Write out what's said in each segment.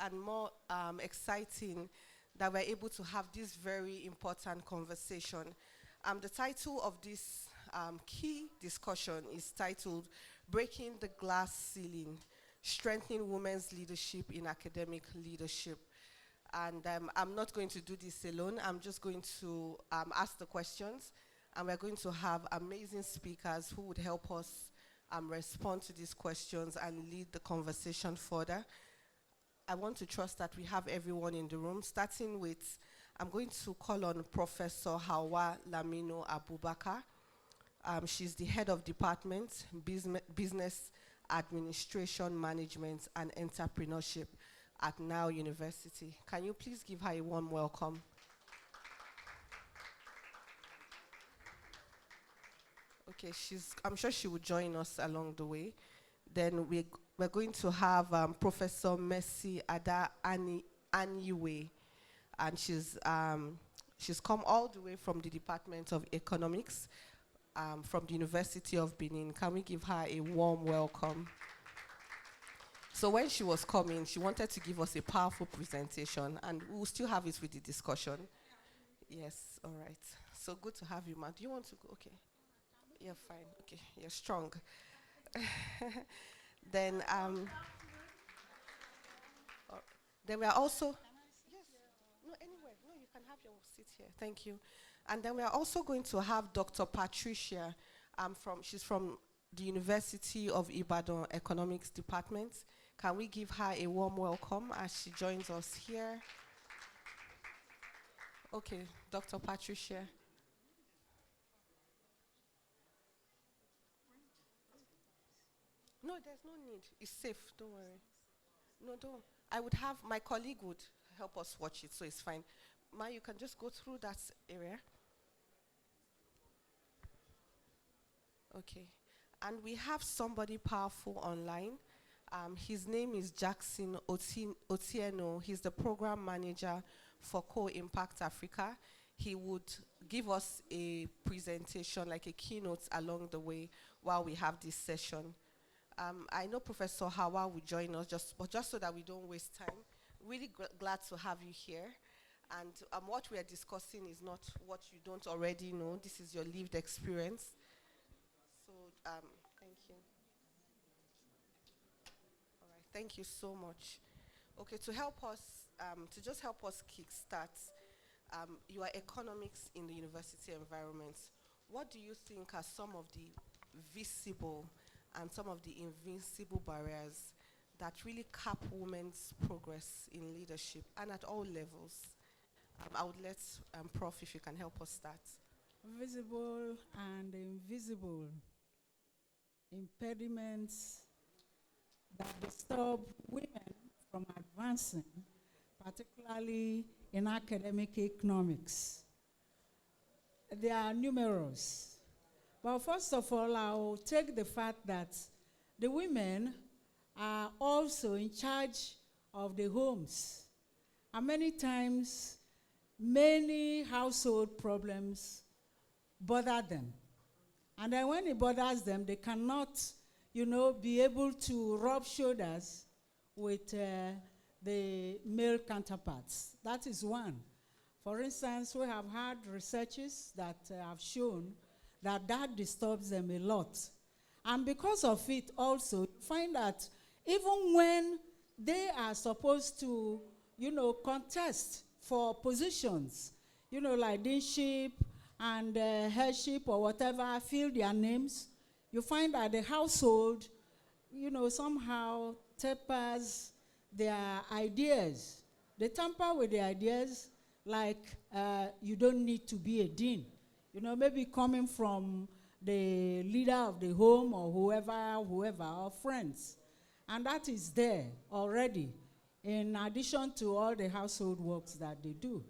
and more exciting that we're able to have this very important conversation. The title of this key discussion is titled Breaking the Glass Ceiling, Strengthening Women's Leadership in Academic Leadership. And I'm not going to do this alone. I'm just going to ask the questions, and we're going to have amazing speakers who would help us respond to these questions and lead the conversation further. I want to trust that we have everyone in the room, starting with, I'm going to call on Professor Hawa Lamino Abubakar. She's the head of department, business administration, management, and entrepreneurship at Now University. Can you please give her a warm welcome? Okay, I'm sure she will join us along the way. Then we're going to have Professor Mercy Ada Aniwe, and she's come all the way from the Department of Economics from the University of Benin. Can we give her a warm welcome? So when she was coming, she wanted to give us a powerful presentation, and we'll still have it with the discussion. Yes, all right. So good to have you, ma. Do you want to go? Okay. You're fine. Okay, you're strong. Then we are also, yes, no, anywhere. No, you can have your seat here. Thank you. And then we are also going to have Dr. Patricia. She's from the University of Ibadan Economics Department. Can we give her a warm welcome as she joins us here? Okay, Dr. Patricia. No, there's no need. It's safe. Don't worry. No, don't. I would have my colleague would help us watch it, so it's fine. Ma, you can just go through that area. Okay. And we have somebody powerful online. His name is Jackson Otieno. He's the program manager for Co-Impact Africa. He would give us a presentation, like a keynote along the way while we have this session. I know Professor Hawa will join us, just so that we don't waste time. Really glad to have you here. And what we are discussing is not what you don't already know. This is your lived experience. So thank you. All right, thank you so much. Okay, to just help us kickstart, you are economics in the university environment. What do you think are some of the visible and some of the invincible barriers that really cap women's progress in leadership and at all levels? I would let Prof, if you can help us start. Visible and invisible impediments that disturb women from advancing, particularly in academic economics. They are numerous. But first of all, I'll take the fact that the women are also in charge of the homes. And many times, many household problems bother them. And then when it bothers them, they cannot, be able to rub shoulders with the male counterparts. That is one. For instance, we have had researches that have shown that disturbs them a lot. And because of it also, you find that even when they are supposed to, contest for positions, like deanship and headship or whatever, fill their names, you find that the household, somehow tempers their ideas. They tamper with the ideas like you don't need to be a dean. Maybe coming from the leader of the home or whoever, or friends. And that is there already, in addition to all the household works that they do.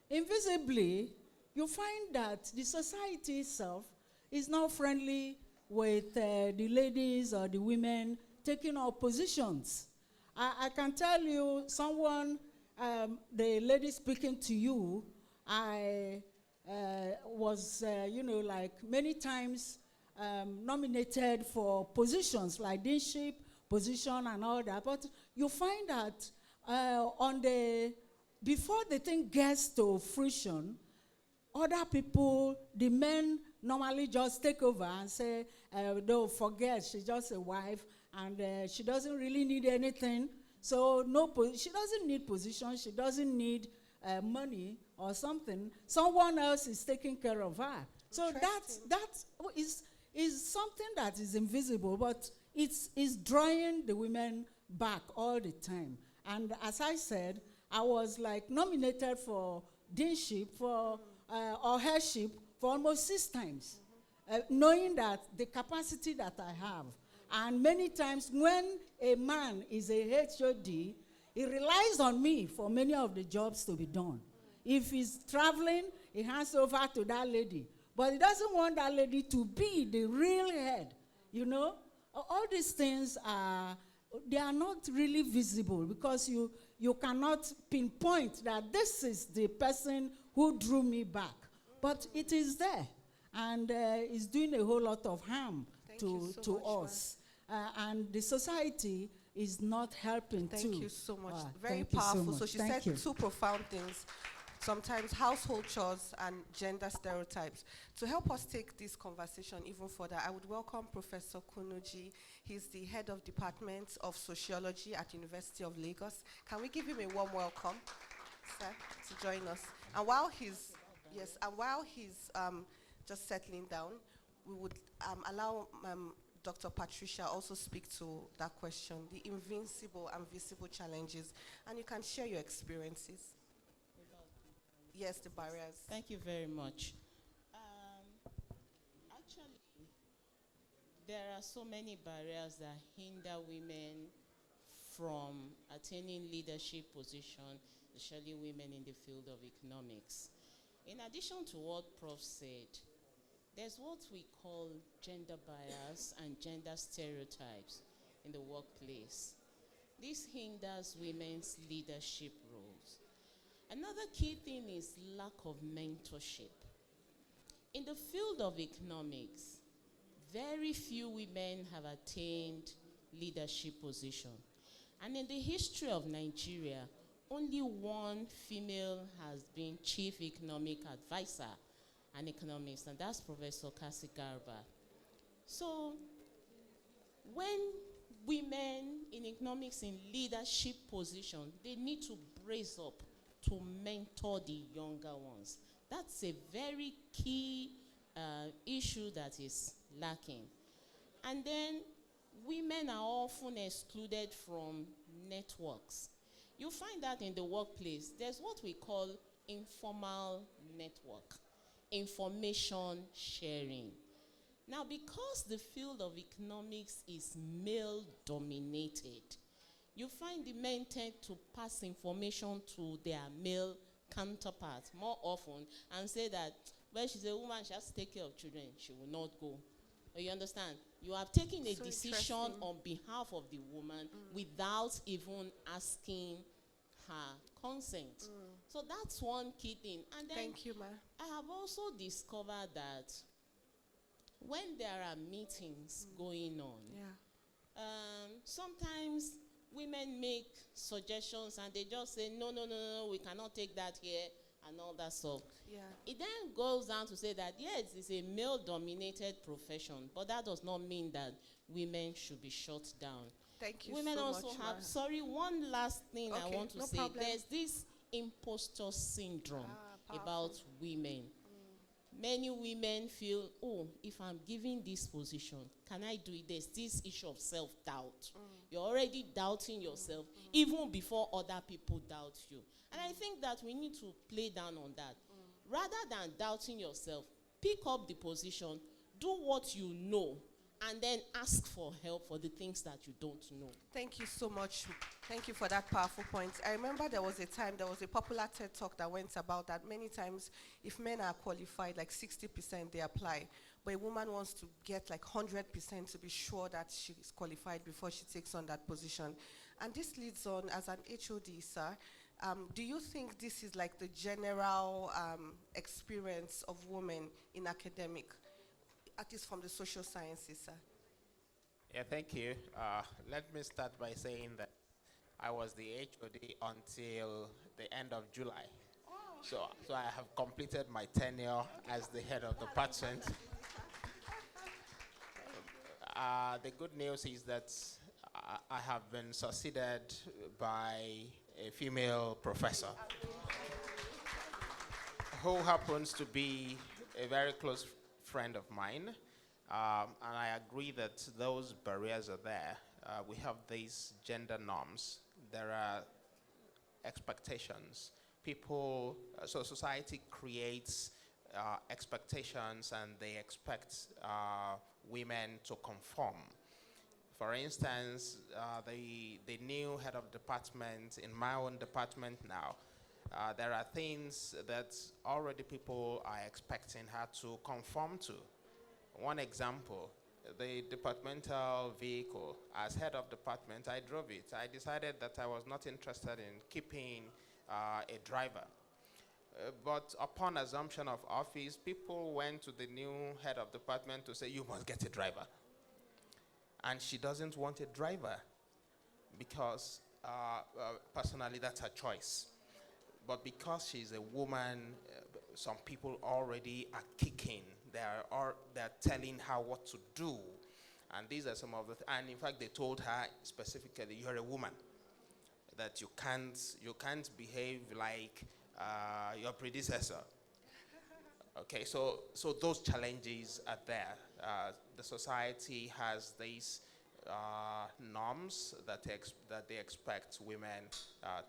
Invisibly, you find that the society itself is not friendly with the ladies or the women taking up positions. I can tell you, the lady speaking to you, I was, many times nominated for positions like deanship, position and all that. But you find that before the thing gets to fruition, other people, the men normally just take over and say, don't forget, she's just a wife, and she doesn't really need anything. So she doesn't need position, she doesn't need money or something. Someone else is taking care of her. So that is something that is invisible, but it's drawing the women back all the time. And as I said, I was like nominated for deanship or headship for almost 6 times, knowing that the capacity that I have. And many times when a man is a HOD, he relies on me for many of the jobs to be done. If he's traveling, he hands over to that lady. But he doesn't want that lady to be the real head, you know? All these things they are not really visible because you cannot pinpoint that this is the person who drew me back. But it is there, and it's doing a whole lot of harm to us. And the society is not helping too. Thank you so much. Very powerful. So she said 2 profound things. Sometimes household chores and gender stereotypes. To help us take this conversation even further, I would welcome Professor Kunoji. He's the head of Department of Sociology at University of Lagos. Can we give him a warm welcome, sir, to join us? And while he's just settling down, we would allow Dr. Patricia also speak to that question, the invincible and visible challenges, and you can share your experiences. Yes, the barriers. Thank you very much. Actually, there are so many barriers that hinder women from attaining leadership position, especially women in the field of economics. In addition to what Prof said, there's what we call gender bias and gender stereotypes in the workplace. This hinders women's leadership roles. Another key thing is lack of mentorship. In the field of economics, very few women have attained leadership position. And in the history of Nigeria, only 1 female has been chief economic advisor and economist, and that's Professor Kasi Garba. So when women in economics in leadership position, they need to brace up to mentor the younger ones. That's a very key issue that is lacking. And then women are often excluded from networks. You find that in the workplace, there's what we call informal network, information sharing. Now, because the field of economics is male-dominated, you find the men tend to pass information to their male counterparts more often and say that, well, she's a woman, she has to take care of children, she will not go. You understand? You have taken a decision on behalf of the woman without even asking her consent. So that's one key thing. And then Thank you, ma. I have also discovered that when there are meetings going on, sometimes women make suggestions and they just say, no, we cannot take that here and all that stuff. Yeah. It then goes down to say that, yes, it's a male-dominated profession, but that does not mean that women should be shut down. Thank you Women so also much, have, ma. sorry, one last thing I want to say. Problem. There's this imposter syndrome about women. Many women feel, oh, if I'm given this position, can I do it? There's this issue of self-doubt. You're already doubting yourself even before other people doubt you. And I think that we need to play down on that. Rather than doubting yourself, pick up the position, do what you know, and then ask for help for the things that you don't know. Thank you so much. Thank you for that powerful point. I remember there was a popular TED talk that went about that many times if men are qualified, like 60% they apply, but a woman wants to get like 100% to be sure that she is qualified before she takes on that position. And this leads on, as an HOD, sir, do you think this is like the general experience of women in academic, at least from the social sciences, sir? Yeah, thank you. Let me start by saying that I was the HOD until the end of July. So I have completed my tenure as the head of the department. The good news is that I have been succeeded by a female professor who happens to be a very close friend of mine. And I agree that those barriers are there. We have these gender norms. There are expectations. So society creates expectations, and they expect women to conform. For instance, the new head of department in my own department now, there are things that already people are expecting her to conform to. One example, the departmental vehicle. As head of department, I drove it. I decided that I was not interested in keeping a driver. But upon assumption of office, people went to the new head of department to say, you must get a driver. And she doesn't want a driver because personally that's her choice. But because she's a woman, some people already are kicking. They're telling her what to do. And these are some of the, and in fact they told her specifically, you're a woman, that you can't behave like your predecessor. Okay, so those challenges are there. The society has these norms that they expect women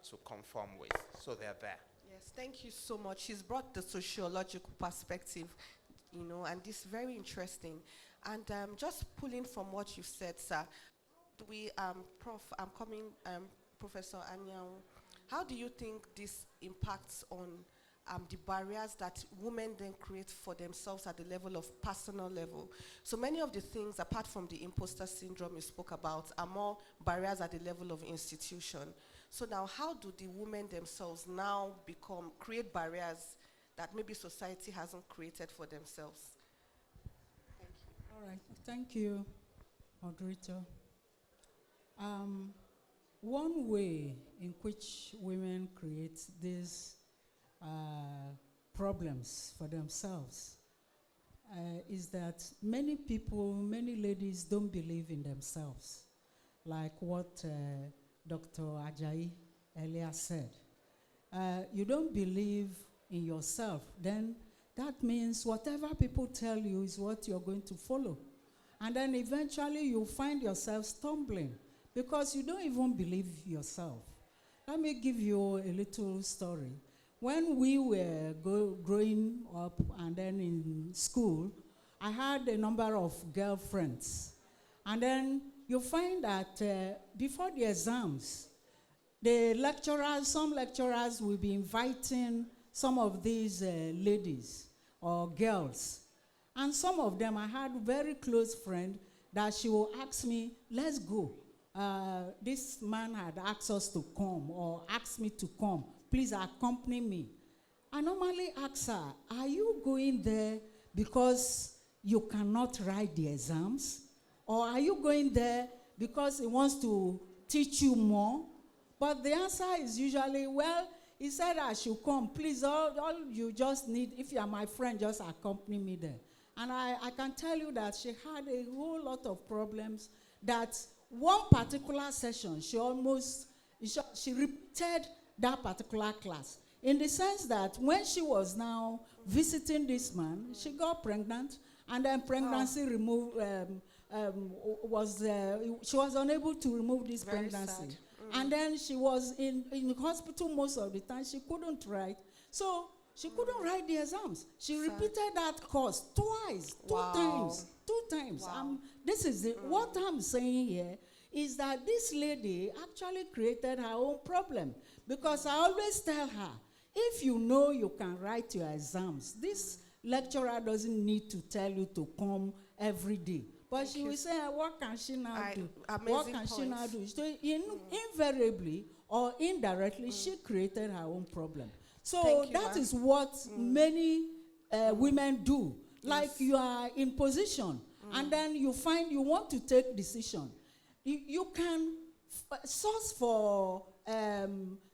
to conform with, so they're there. Yes, thank you so much. She's brought the sociological perspective, and this is very interesting. And just pulling from what you've said, sir, Professor Anyang, how do you think this impacts on the barriers that women then create for themselves at the level of personal level? So many of the things, apart from the imposter syndrome you spoke about, are more barriers at the level of institution. So now, how do the women themselves now create barriers that maybe society hasn't created for themselves? Thank you. All right, thank you, moderator. One way in which women create these problems for themselves is that many ladies don't believe in themselves, like what Dr. Ajayi earlier said. You don't believe in yourself, then that means whatever people tell you is what you're going to follow. And then eventually you find yourself stumbling because you don't even believe yourself. Let me give you a little story. When we were growing up and then in school, I had a number of girlfriends. And then you find that before the exams, some lecturers will be inviting some of these ladies or girls. And some of them, I had a very close friend that she will ask me, let's go. This man had asked us to come or asked me to come. Please accompany me. I normally ask her, are you going there because you cannot write the exams? Or are you going there because he wants to teach you more? But the answer is usually, well, he said I should come. Please, all you just need, if you are my friend, just accompany me there. And I can tell you that she had a whole lot of problems, that one particular session, she repeated that particular class. In the sense that when she was now visiting this man, she got pregnant, and then pregnancy she was unable to remove this Very pregnancy. sad. And then she was in the hospital most of the time. She couldn't write. So she couldn't write the exams. She repeated that course twice, two times. Wow. This is what I'm saying here is that this lady actually created her own problem. Because I always tell her, if you know you can write your exams, this lecturer doesn't need to tell you to come every day. But she will say, what can she now do? What can she now do? So invariably or indirectly, she created her own problem. So that is what many women do. Like you are in position, and then you find you want to take decision. You can source for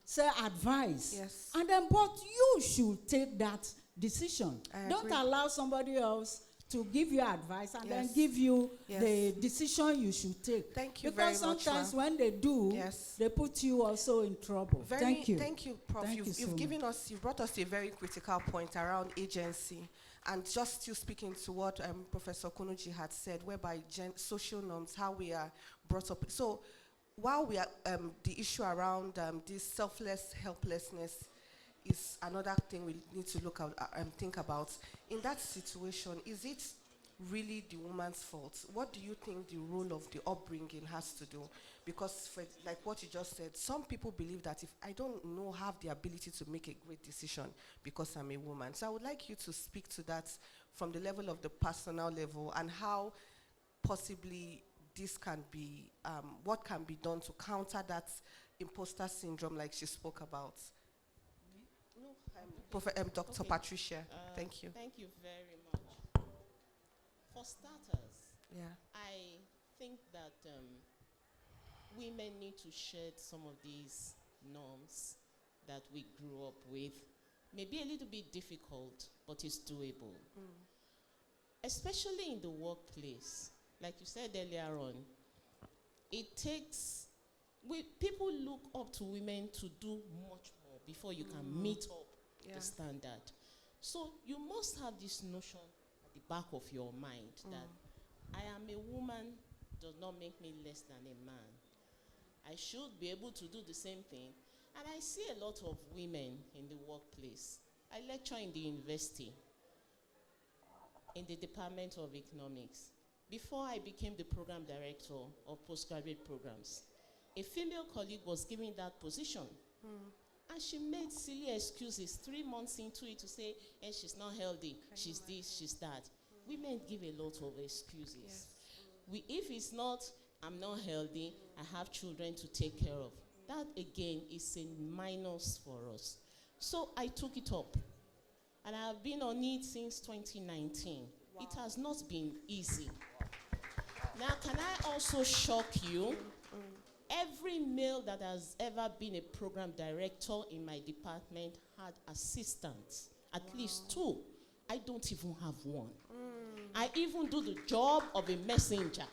say advice. Yes. And then, but you should take that decision. I Don't agree. allow somebody else to give you advice and then Yes. give you Yes. the decision you should take. Thank you Because very much, sometimes ma'am. when they do, Yes. they put you also in trouble. Thank you. Thank you, Prof. Thank You've, you so you've given us, you brought us to a very critical point around agency. And just still speaking to what Professor Kunuji had said, whereby social norms, how we are brought up. So while we are, the issue around this selfless helplessness is another thing we need to look at and think about. In that situation, is it really the woman's fault? What do you think the role of the upbringing has to do? Because for, like what you just said, some people believe that if I don't know, have the ability to make a great decision because I'm a woman. So I would like you to speak to that from the level of the personal level and how possibly this can be, what can be done to counter that imposter syndrome like she spoke about. No, Dr. Okay. Patricia, thank you. Thank you very much. For starters, Yeah. I think that women need to shed some of these norms that we grew up with. Maybe a little bit difficult, but it's doable. Especially in the workplace. Like you said earlier on, it takes, people look up to women to do much more before you can meet up Yeah. the standard. So you must have this notion at the back of your mind that I am a woman does not make me less than a man. I should be able to do the same thing. And I see a lot of women in the workplace. I lecture in the university, in the Department of Economics. Before I became the program director of postgraduate programs, a female colleague was given that position. And she made silly excuses 3 months into it to say, hey, she's not healthy, she's this, she's that. Women give a lot of excuses. Yes. If it's not, I'm not healthy, I have children to take care of. That again is a minus for us. So I took it up. And I have been on it since 2019. It has not been easy. Now, can I also shock you? Every male that has ever been a program director in my department had assistants, at least 2. I don't even have one. I even do the job of a messenger,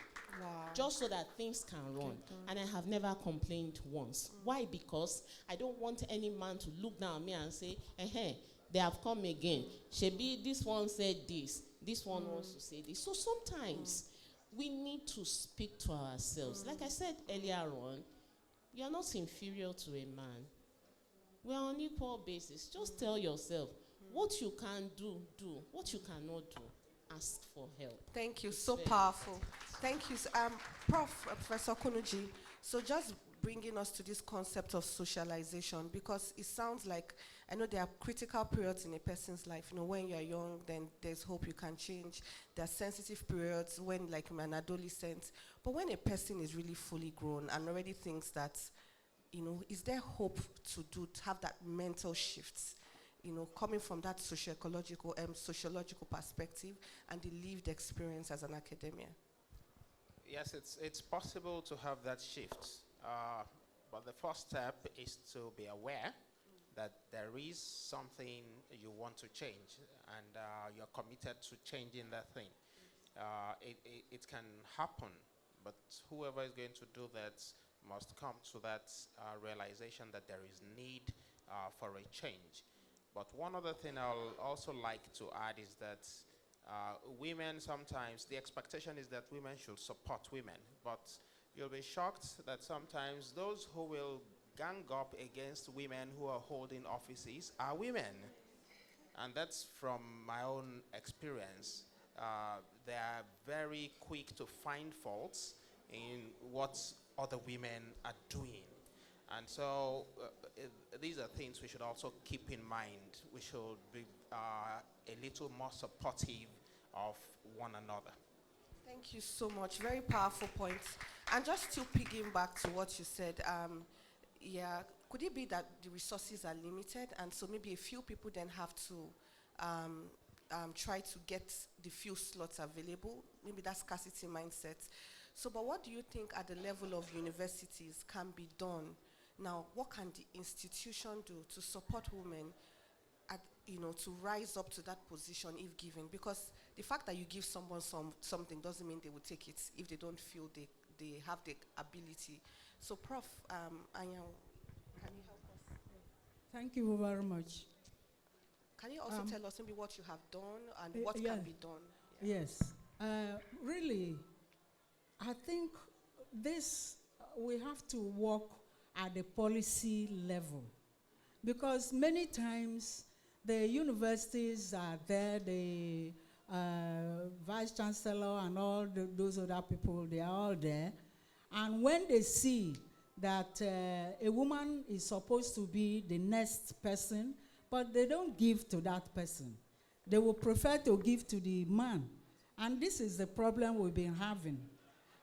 just so that things can run. And I have never complained once. Why? Because I don't want any man to look down at me and say, they have come again. Shebi, this one said this one wants to say this. So sometimes we need to speak to ourselves. Like I said earlier on, you are not inferior to a man. We are on equal basis. Just tell yourself, what you can do, do. What you cannot do, ask for help. Thank you, It's so very powerful. important. Thank you, Professor Kunuji. So just bringing us to this concept of socialization, because it sounds like, I know there are critical periods in a person's life. You know, when you're young, then there's hope you can change. There are sensitive periods when, like, you're an adolescent. But when a person is really fully grown and already thinks that, you know, is there hope to have that mental shift? You know, coming from that sociological perspective and the lived experience as an academia. Yes, it's possible to have that shift. But the first step is to be aware that there is something you want to change, and you're committed to changing that thing. It can happen, but whoever is going to do that must come to that realization that there is need for a change. But one other thing I'll also like to add is that women sometimes, the expectation is that women should support women, but you'll be shocked that sometimes those who will gang up against women who are holding offices are women. And that's from my own experience. They are very quick to find faults in what other women are doing. And so these are things we should also keep in mind. We should be a little more supportive of one another. Thank you so much. Very powerful points. And just to piggyback back to what you said, could it be that the resources are limited, and so maybe a few people then have to try to get the few slots available? Maybe that scarcity mindset. So, but what do you think at the level of universities can be done? Now, what can the institution do to support women at, to rise up to that position if given? Because the fact that you give someone something doesn't mean they will take it if they don't feel they have the ability. So, Prof. Anya, can you help us? Thank you very much. Can you also tell us maybe what you have done and what yeah. can be done? Yes. Really, I think this, we have to work at the policy level, because many times the universities are there, the vice chancellor and all those other people, they are all there. And when they see that a woman is supposed to be the next person, but they don't give to that person, they will prefer to give to the man. And this is the problem we've been having.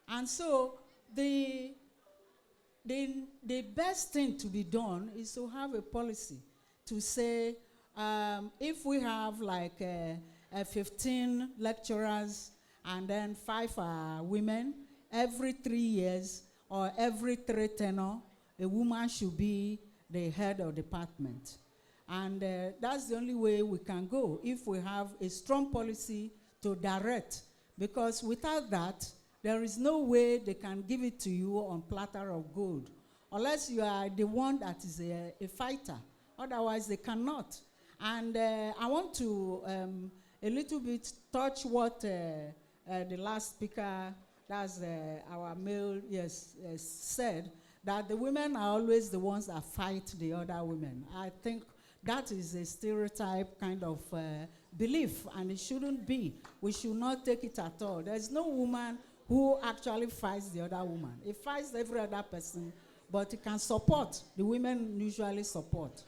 And so the best thing to be done is to have a policy to say, if we have like 15 lecturers and then 5 are women, every 3 years or every 3 tenure, a woman should be the head of department. And that's the only way we can go, if we have a strong policy to direct. Because without that, there is no way they can give it to you on platter of gold, unless you are the one that is a fighter. Otherwise, they cannot. And I want to a little bit touch what the last speaker, that's our male, said, that the women are always the ones that fight the other women. I think that is a stereotype kind of belief, and it shouldn't be. We should not take it at all. There's no woman who actually fights the other woman. It fights every other person, but it can support. The women usually support.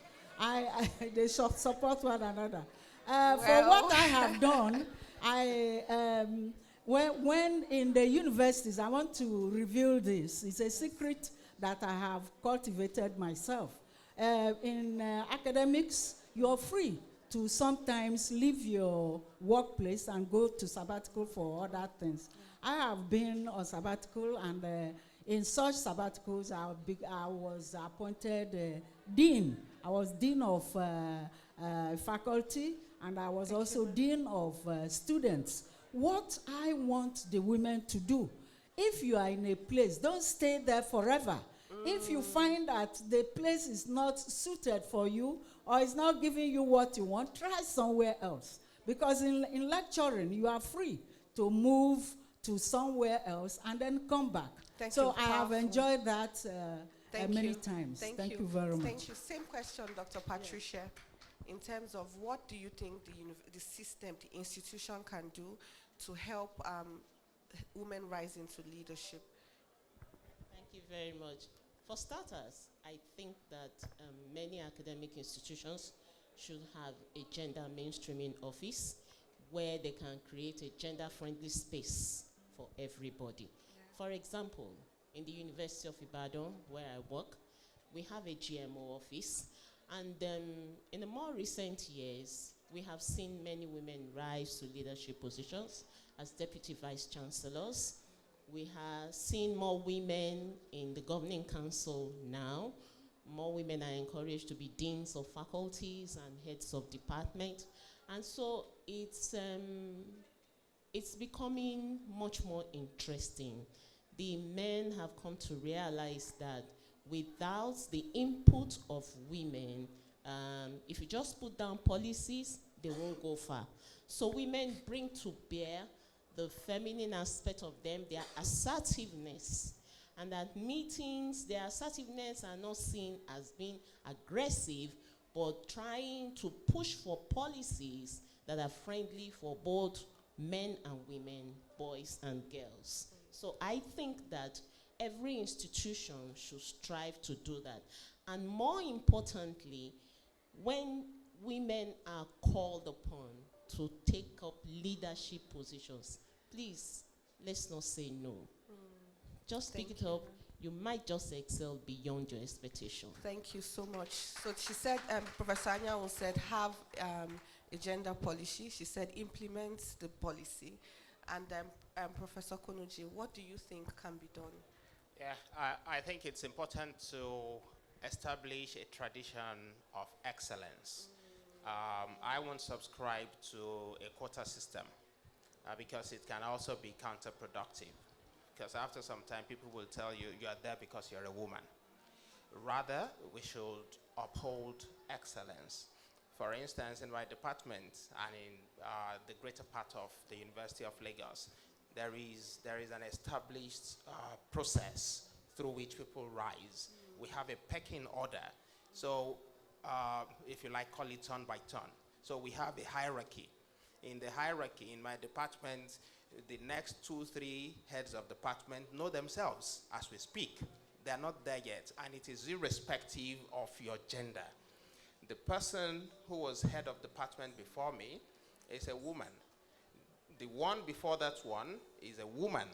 They should support one another. For what I have done, when in the universities, I want to reveal this. It's a secret that I have cultivated myself. In academics, you're free to sometimes leave your workplace and go to sabbatical for other things. I have been on sabbatical, and in such sabbaticals, I was appointed dean. I was dean of faculty, and I was also dean of students. What I want the women to do, if you are in a place, don't stay there forever. If you find that the place is not suited for you or is not giving you what you want, try somewhere else. Because in lecturing, you are free to move to somewhere else and then come back. So I have enjoyed that many times. Thank you very much. Thank you. Same question, Dr. Patricia. In terms of what do you think the system, the institution can do to help women rise into leadership? Thank you very much. For starters, I think that many academic institutions should have a gender mainstreaming office where they can create a gender-friendly space for everybody. Yeah. For example, in the University of Ibadan, where I work, we have a GMO office. And in the more recent years, we have seen many women rise to leadership positions as deputy vice chancellors. We have seen more women in the governing council now. More women are encouraged to be deans of faculties and heads of department. And so it's becoming much more interesting. The men have come to realize that without the input of women, if you just put down policies, they won't go far. So women bring to bear the feminine aspect of them, their assertiveness. And at meetings, their assertiveness are not seen as being aggressive, but trying to push for policies that are friendly for both men and women, boys and girls. So I think that every institution should strive to do that. And more importantly, when women are called upon to take up leadership positions, please, let's not say no. Just pick it up. You might just excel beyond your expectation. Thank you so much. So she said, Professor Anya said, have a gender policy. She said, implement the policy. And Professor Konuji, what do you think can be done? Yeah, I think it's important to establish a tradition of excellence. I won't subscribe to a quota system because it can also be counterproductive. Because after some time, people will tell you you are there because you're a woman. Rather, we should uphold excellence. For instance, in my department and in the greater part of the University of Lagos, there is an established process through which people rise. We have a pecking order. So, if you like, call it turn by turn. So we have a hierarchy. In the hierarchy, in my department, the next 2-3 heads of department know themselves as we speak. They are not there yet, and it is irrespective of your gender. The person who was head of department before me is a woman. The one before that one is a woman.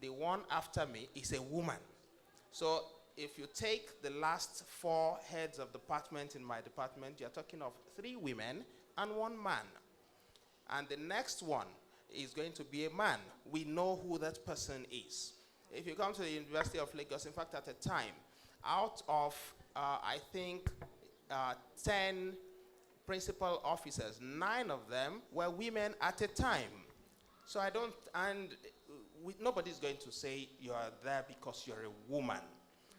The one after me is a woman. So if you take the last 4 heads of department in my department, you're talking of 3 women and 1 man. And the next one is going to be a man. We know who that person is. If you come to the University of Lagos, in fact, at a time, out of, I think, 10 principal officers, 9 of them were women at a time. So I don't, and nobody's going to say you are there because you're a woman.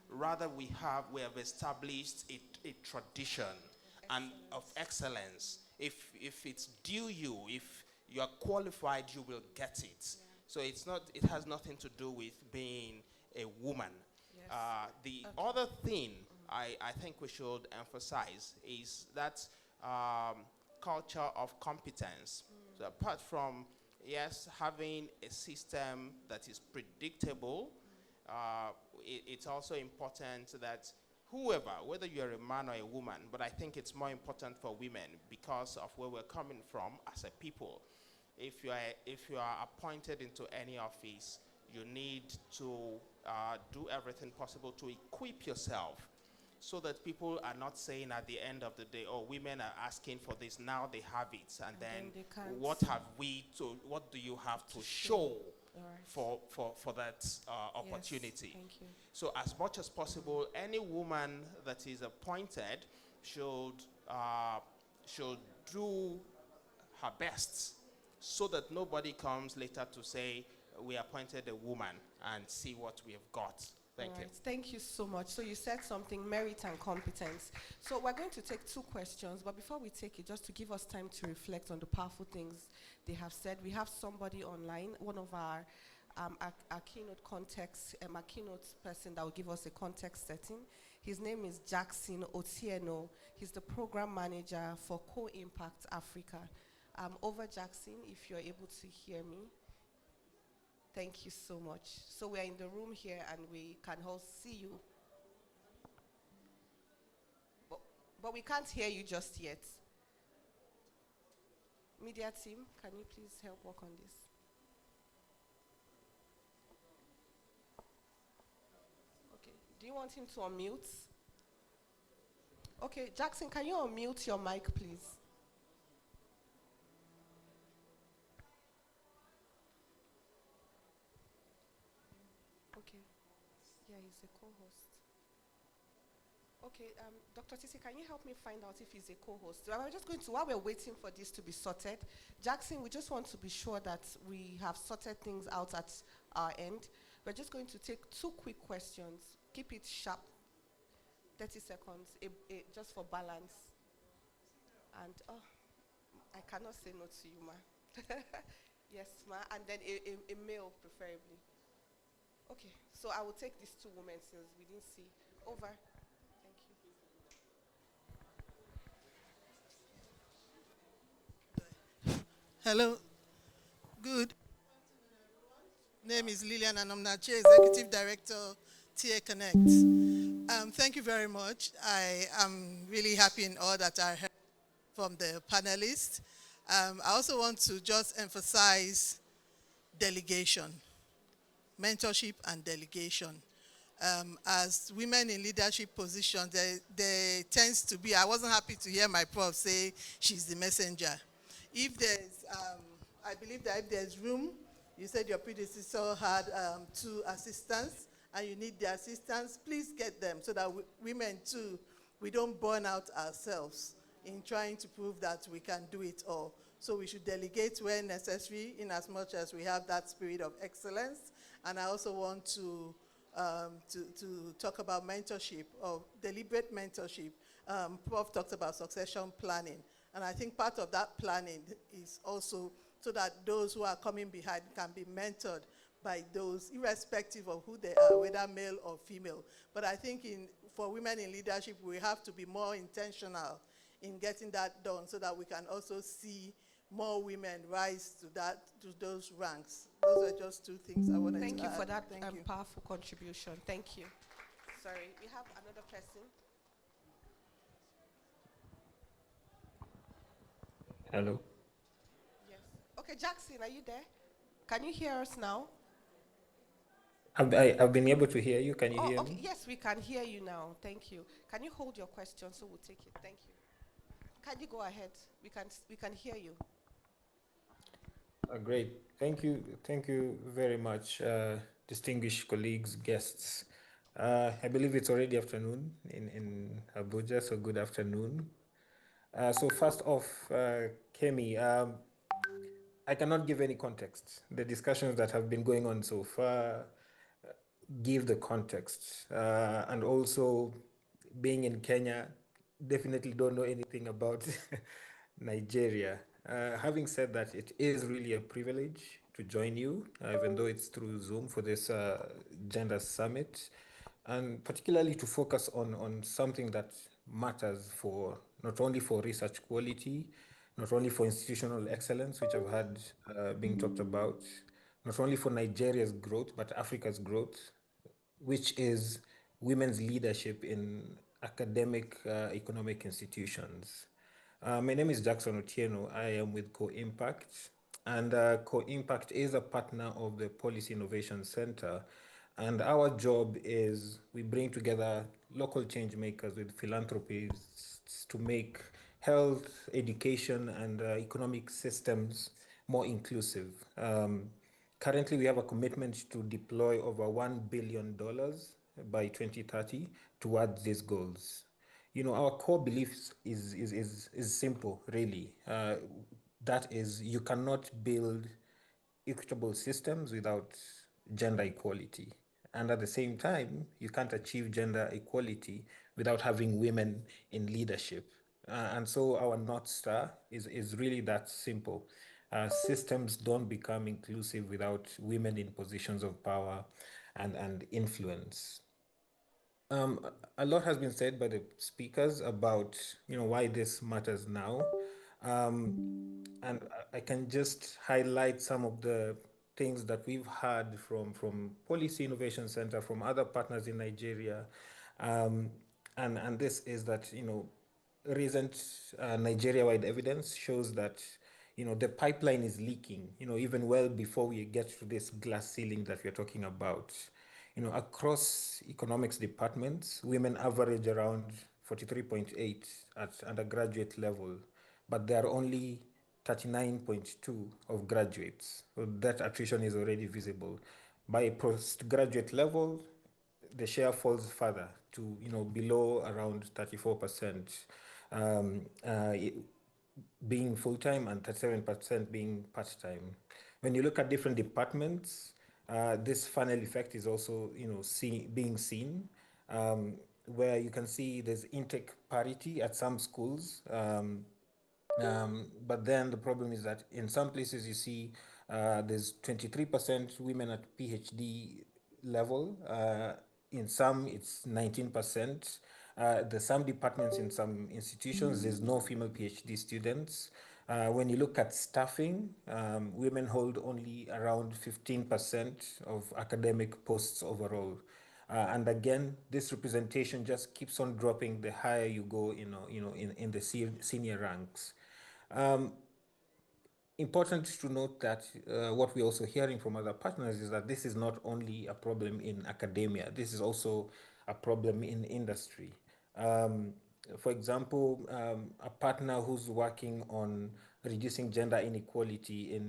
Rather, we have established a tradition and of excellence. If it's due you, if you are qualified, you will get it. Yeah. So it has nothing to do with being a woman. Yes. The other thing I think we should emphasize is that culture of competence. So apart from, yes, having a system that is predictable, it's also important that whoever, whether you're a man or a woman, but I think it's more important for women because of where we're coming from as a people. If you are appointed into any office, you need to do everything possible to equip yourself so that people are not saying at the end of the day, oh, women are asking for this, now they have it, and then what do you have to show for that opportunity? Yes, thank you. So as much as possible, any woman that is appointed should do her best so that nobody comes later to say, we appointed a woman and see what we have got. Thank you. Thank you so much. So you said something, merit and competence. So we're going to take 2 questions, but before we take it, just to give us time to reflect on the powerful things they have said, we have somebody online, one of our keynote context, a keynote person that will give us a context setting. His name is Jackson Otieno. He's the program manager for Co-Impact Africa. Over Jackson, if you're able to hear me. Thank you so much. So we're in the room here and we can all see you. But we can't hear you just yet. Media team, can you please help work on this? Okay, do you want him to unmute? Okay, Jackson, can you unmute your mic, please? Okay, yeah, he's a co-host. Okay, Dr. Tisi, can you help me find out if he's a co-host? We're just going to, while we're waiting for this to be sorted, Jackson, we just want to be sure that we have sorted things out at our end. We're just going to take 2 quick questions. Keep it sharp. 30 seconds, just for balance. And, I cannot say no to you, ma. Yes, ma, and then a male, preferably. Okay, so I will take these 2 women since we didn't see. Over. Hello. Good. Name is Lilian Anamnache, Executive Director, TA Connect. Thank you very much. I am really happy in all that I heard from the panelists. I also want to just emphasize delegation, mentorship and delegation. As women in leadership positions, there tends to be, I wasn't happy to hear my prof say she's the messenger. If there's, I believe that if there's room You said your predecessor had 2 assistants and you need the assistants. Please get them so that women too, we don't burn out ourselves in trying to prove that we can do it all. So we should delegate where necessary in as much as we have that spirit of excellence. And I also want to talk about mentorship, or deliberate mentorship. Prof talked about succession planning. And I think part of that planning is also so that those who are coming behind can be mentored by those, irrespective of who they are, whether male or female. But I think for women in leadership, we have to be more intentional in getting that done so that we can also see more women rise to those ranks. Those are just 2 things I wanted to add. Thank you for that Thank you. powerful contribution. Thank you. Sorry, we have another person. Hello. Yes. Okay, Jackson, are you there? Can you hear us now? I've been able to hear you. Can you hear okay. me? Yes, we can hear you now. Thank you. Can you hold your question so we'll take it? Thank you. Can you go ahead? We can hear you. Great. Thank you. Thank you very much, distinguished colleagues, guests. I believe it's already afternoon in Abuja, so good afternoon. So first off, Kemi, I cannot give any context. The discussions that have been going on so far give the context. And also, being in Kenya, definitely don't know anything about Nigeria. Having said that, it is really a privilege to join you, even though it's through Zoom, for this Gender Summit, and particularly to focus on something that matters for not only for research quality, not only for institutional excellence, which I've had being talked about, not only for Nigeria's growth, but Africa's growth, which is women's leadership in academic economic institutions. My name is Jackson Otieno. I am with Co-Impact, and Co-Impact is a partner of the Policy Innovation Center. And our job is we bring together local change makers with philanthropies to make health, education, and economic systems more inclusive. Currently, we have a commitment to deploy over $1 billion by 2030 towards these goals. You know, our core beliefs is simple, really. That is, you cannot build equitable systems without gender equality. And at the same time, you can't achieve gender equality without having women in leadership. And so our North Star is really that simple. Systems don't become inclusive without women in positions of power and influence. A lot has been said by the speakers about why this matters now, and I can just highlight some of the things that we've heard from Policy Innovation Center, from other partners in Nigeria, and this is that recent Nigeria-wide evidence shows that the pipeline is leaking, even well before we get to this glass ceiling that we're talking about. Across economics departments, women average around 43.8 at undergraduate level, but there are only 39.2 of graduates. So that attrition is already visible. By postgraduate level, the share falls further to below around 34%, being full-time and 37% being part-time. When you look at different departments, this funnel effect is also being seen, where you can see there's intake parity at some schools, but then the problem is that in some places you see there's 23% women at PhD level. In some, it's 19%. There's some departments in some institutions, there's no female PhD students. When you look at staffing, women hold only around 15% of academic posts overall. And again, this representation just keeps on dropping the higher you go, in the senior ranks. Important to note that what we're also hearing from other partners is that this is not only a problem in academia, this is also a problem in industry. For example, a partner who's working on reducing gender inequality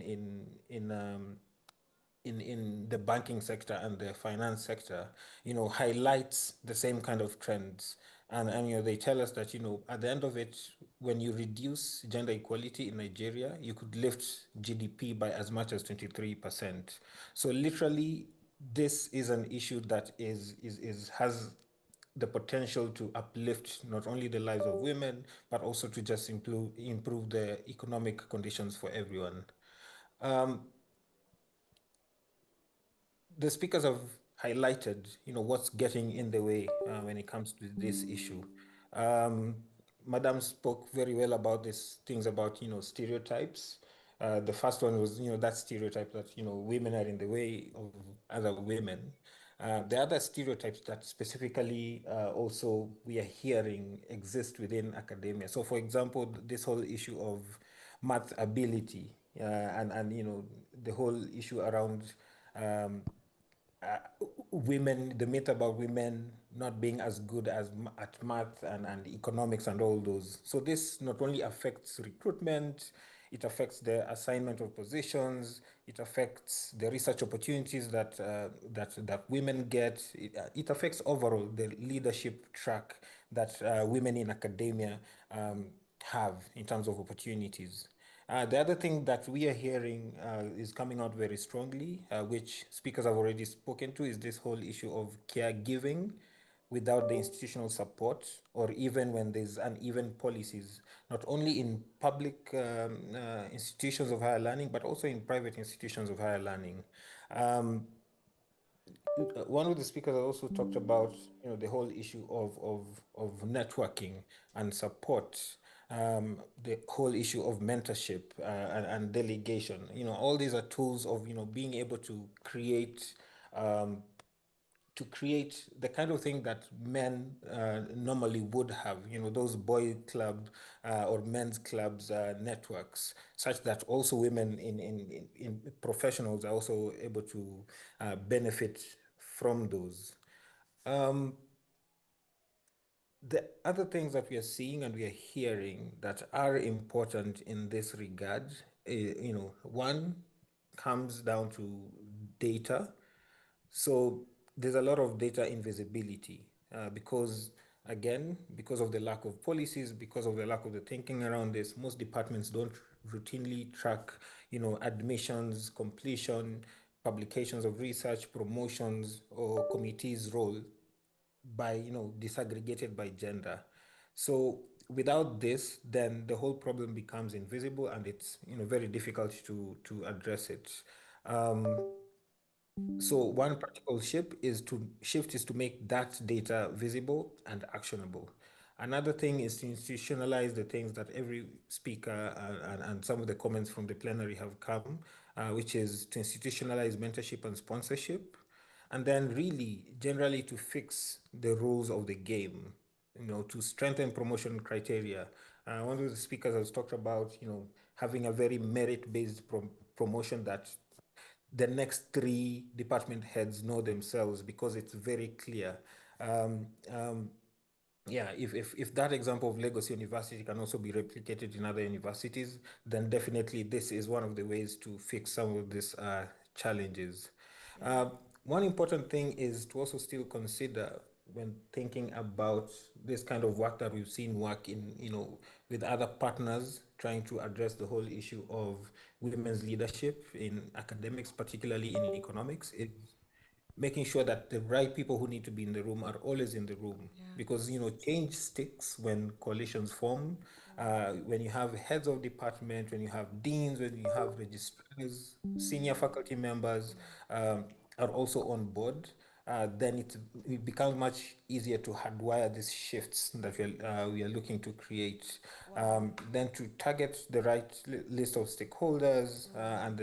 in the banking sector and the finance sector, highlights the same kind of trends. And they tell us that, at the end of it, when you reduce gender equality in Nigeria, you could lift GDP by as much as 23%. So literally, this is an issue that has the potential to uplift not only the lives of women, but also to just improve the economic conditions for everyone. The speakers have highlighted, what's getting in the way when it comes to this issue. Madam spoke very well about these things about, stereotypes. The first one was, that stereotype that, women are in the way of other women. The other stereotypes that specifically also we are hearing exist within academia. So, for example, this whole issue of math ability and the whole issue around women, the myth about women not being as good as at math and economics and all those. So this not only affects recruitment, it affects the assignment of positions, it affects the research opportunities that women get. It affects overall the leadership track that women in academia have in terms of opportunities. The other thing that we are hearing is coming out very strongly, which speakers have already spoken to, is this whole issue of caregiving without the institutional support, or even when there's uneven policies, not only in public institutions of higher learning, but also in private institutions of higher learning. One of the speakers also talked about the whole issue of networking and support, the whole issue of mentorship and delegation. All these are tools of being able to create the kind of thing that men normally would have, those boy club or men's clubs networks, such that also women in professionals are also able to benefit from those. The other things that we are seeing and we are hearing that are important in this regard, one comes down to data. So there's a lot of data invisibility because of the lack of policies, because of the lack of the thinking around this, most departments don't routinely track, admissions, completion, publications of research, promotions, or committees' role by, disaggregated by gender. So without this, then the whole problem becomes invisible and it's, very difficult to address it. So one practical shift is to make that data visible and actionable. Another thing is to institutionalize the things that every speaker and some of the comments from the plenary have come, which is to institutionalize mentorship and sponsorship, and then really generally to fix the rules of the game, to strengthen promotion criteria. One of the speakers has talked about, having a very merit-based promotion that the next 3 department heads know themselves, because it's very clear. Yeah, if that example of Lagos University can also be replicated in other universities, then definitely this is one of the ways to fix some of these challenges. One important thing is to also still consider, when thinking about this kind of work that we've seen work in, with other partners trying to address the whole issue of women's leadership in academics, particularly in economics, is making sure that the right people who need to be in the room are always in the room. Because change sticks when coalitions form. When you have heads of department, when you have deans, when you have registrars, senior faculty members are also on board, then it becomes much easier to hardwire these shifts that we are looking to create. Then to target the right list of stakeholders and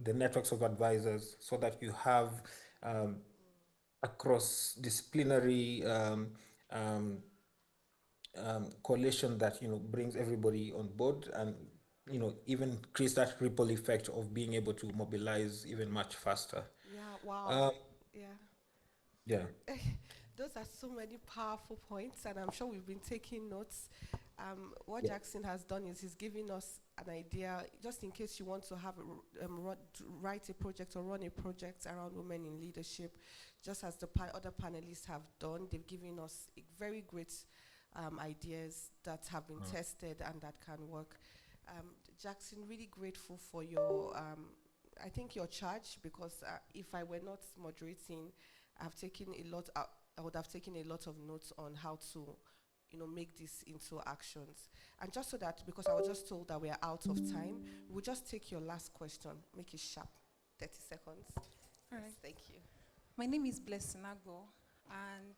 the networks of advisors, so that you have a cross-disciplinary coalition that brings everybody on board, and even creates that ripple effect of being able to mobilize even much faster. Yeah, wow. Yeah. Yeah. Those are so many powerful points, and I'm sure we've been taking notes. What Yeah. Jackson has done is he's giving us an idea, just in case you want to have to write a project or run a project around women in leadership, just as the other panelists have done. They've given us very great ideas that have been tested and that can work. Jackson, really grateful for your, I think your charge, because if I were not moderating, I would have taken a lot of notes on how to, make this into actions. And just so that, because I was just told that we are out of time, we'll just take your last question, make it sharp, 30 seconds. All Yes, right. thank you. My name is Blessing Agbo, and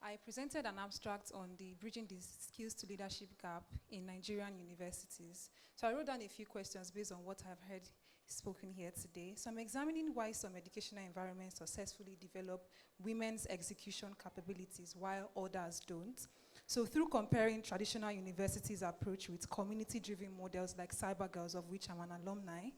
I presented an abstract on the Bridging the Skills to Leadership Gap in Nigerian universities. So I wrote down a few questions based on what I've heard spoken here today. So I'm examining why some educational environments successfully develop women's execution capabilities while others don't. So through comparing traditional universities' approach with community-driven models like Cyber Girls, of which I'm an alumni,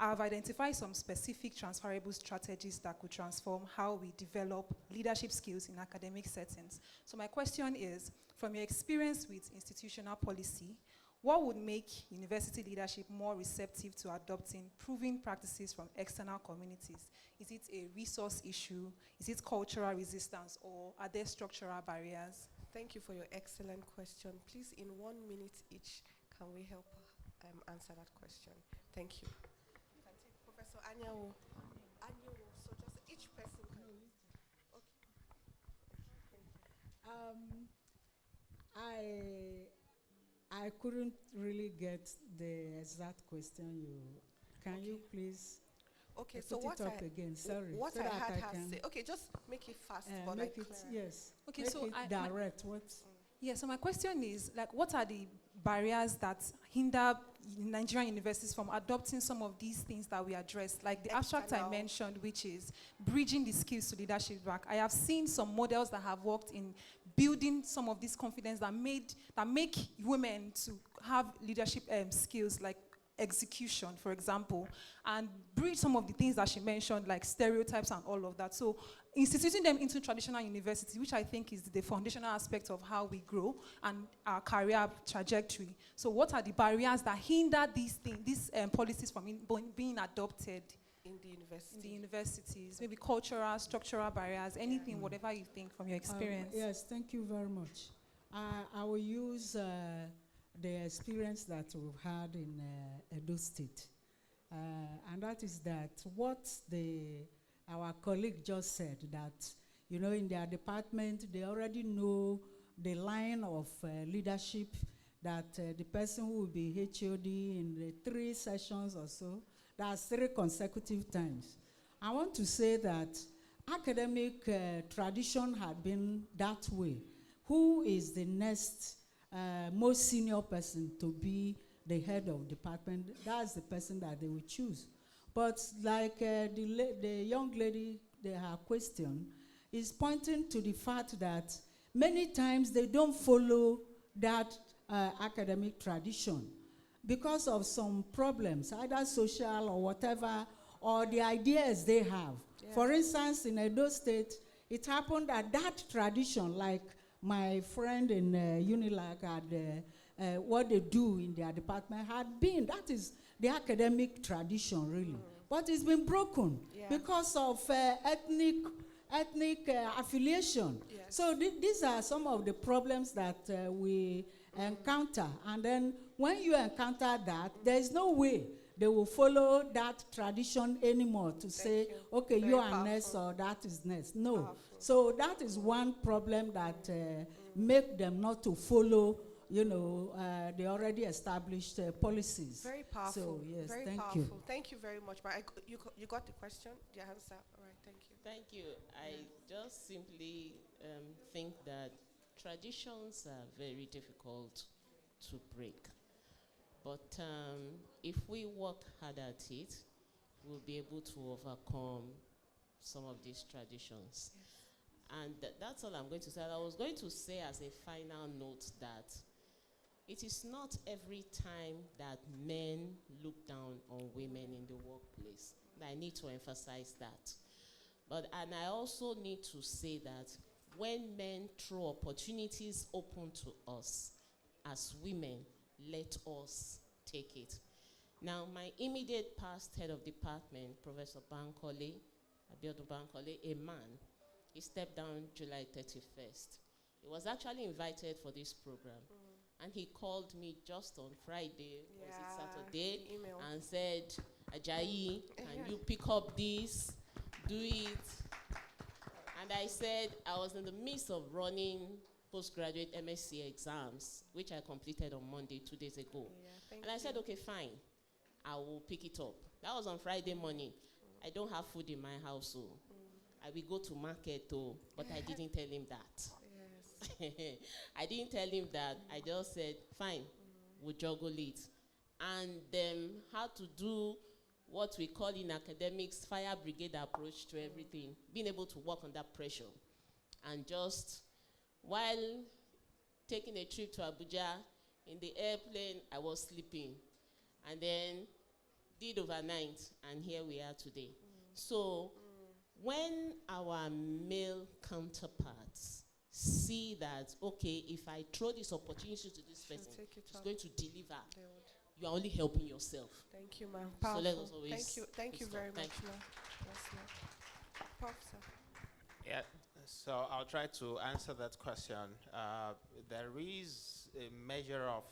I've identified some specific transferable strategies that could transform how we develop leadership skills in academic settings. So my question is, from your experience with institutional policy, what would make university leadership more receptive to adopting proven practices from external communities? Is it a resource issue? Is it cultural resistance? Or are there structural barriers? Thank you for your excellent question. Please, in 1 minute each, can we help answer that question? Thank you. You can take Professor Anyanwu. Anyanwu, so just each person can. Okay. I couldn't really get the exact question you. Can you please Okay, put so it what up I again? Sorry. what so I that had her can, say. Okay, just make it fast, but make it clear. yes. Okay, make so it my- direct. What? Yeah, so my question is, like, what are the barriers that hinder Nigerian universities from adopting some of these things that we addressed? Like the abstract I External. mentioned, which is bridging the skills to leadership back. I have seen some models that have worked in building some of this confidence that make women to have leadership skills, like execution, for example, and bridge some of the things that she mentioned, like stereotypes and all of that. So instituting them into traditional university, which I think is the foundational aspect of how we grow and our career trajectory. So what are the barriers that hinder these policies from being adopted In the university. in the universities? Maybe cultural, structural barriers, anything, whatever you think from your experience. Yes, thank you very much. I will use the experience that we've had in Edo State. And that is that what our colleague just said, that, in their department, they already know the line of leadership that the person who will be HOD in the 3 sessions or so, that's 3 consecutive times. I want to say that academic tradition had been that way. Who is the next most senior person to be the head of department? That's the person that they will choose. But like the young lady, her question is pointing to the fact that many times they don't follow that academic tradition because of some problems, either social or whatever, or the ideas they have. Yeah. For instance, in Edo State, it happened that tradition, like my friend in Unilag had, what they do in their department had been, that is the academic tradition, really. But it's been broken because of ethnic affiliation. Yes. So these are some of the problems that we encounter. And then when you encounter that, there is no way they will follow that tradition anymore to say, you. okay, Very you are next powerful. or that is next. No. Powerful. So that is one problem that make them not to follow, the already established policies. Very powerful. So, yes, very thank powerful. you. Thank you very much. But you got the question, the answer. All right, thank you. Thank you. I just simply think that traditions are very difficult to break. But if we work hard at it, we'll be able to overcome some of these traditions. And that's all I'm going to say. I was going to say as a final note that it is not every time that men look down on women in the workplace. I need to emphasize that. And I also need to say that when men throw opportunities open to us, as women, let us take it. Now, my immediate past head of department, Professor Bankole, Abiodun Bankole, a man, he stepped down July 31st. He was actually invited for this program. And he called me just on Friday, was it Saturday, email. and said, Ajayi, can you pick up this, do it? And I said, I was in the midst of running postgraduate MSc exams, which I completed on Monday, 2 days ago. And I said, okay, fine, I will pick it up. That was on Friday morning. I don't have food in my house, so I will go to market, but I didn't tell him that. I didn't tell him that. I just said, fine, we'll juggle it. And how to do what we call in academics fire brigade approach to everything, being able to work under pressure. And just while taking a trip to Abuja, in the airplane, I was sleeping. And then did overnight, and here we are today. So when our male counterparts see that, okay, if I throw this opportunity to this person, it's going to deliver, you are only helping yourself. Thank you, ma'am. So let us always Thank you very much, Thank you. ma'am. Yes, ma'am. Professor. Yeah, so I'll try to answer that question. There is a measure of,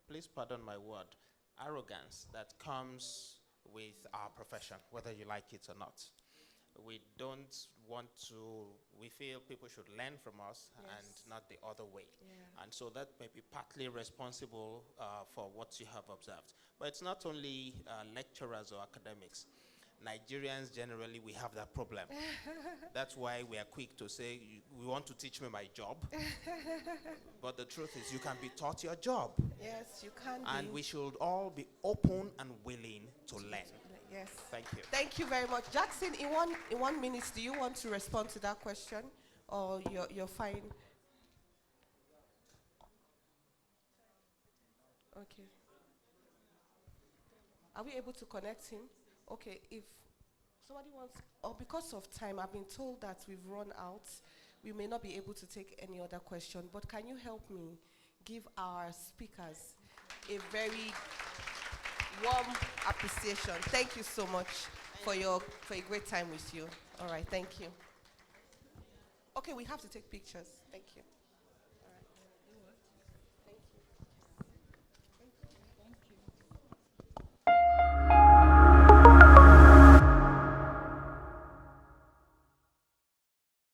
please pardon my word, arrogance that comes with our profession, whether you like it or not. We don't want to, we feel people should learn from us and not the other way. And so that may be partly responsible for what you have observed. But it's not only lecturers or academics. Nigerians generally, we have that problem. That's why we are quick to say, we want to teach me my job. But the truth is, you can be taught your job. Yes, you can And be. we should all be open and willing to learn. Yes. Thank you. Thank you very much. Jackson, in 1 minute, do you want to respond to that question? Or you're fine? Okay. Are we able to connect him? Okay, if somebody wants, or because of time, I've been told that we've run out. We may not be able to take any other question, but can you help me give our speakers a very warm appreciation? Thank you so much for a great time with you. All right, thank you. Okay, we have to take pictures. Thank you.